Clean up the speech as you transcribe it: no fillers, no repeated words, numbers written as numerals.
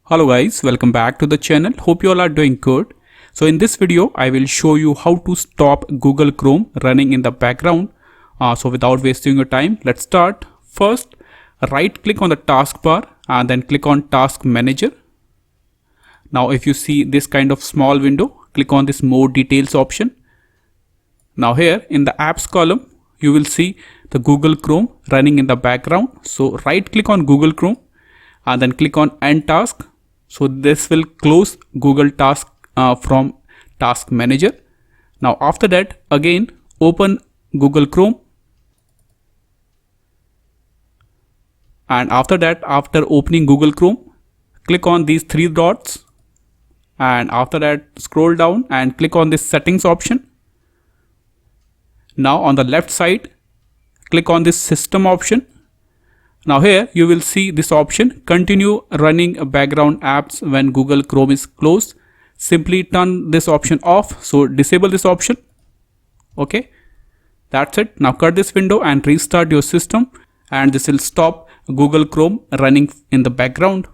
Hello guys, welcome back to the channel. Hope you all are doing good. So in this video, I will show you how to stop Google Chrome running in the background. So without wasting your time, let's start. First, right click on the taskbar and then click on Task Manager. Now if you see this kind of small window, click on this More Details option. Now here in the Apps column, you will see the Google Chrome running in the background. So right click on Google Chrome and then click on End Task. So this will close Google Task from Task Manager. Now after that, again open Google Chrome, and after that, after opening Google Chrome, click on these three dots, and after that scroll down and click on this Settings option. Now on the left side, click on this System option. Now here you will see this option, continue running background apps when Google Chrome is closed. Simply turn this option off, so disable this option. Okay, that's it. Now cut this window and restart your system, and this will stop Google Chrome running in the background.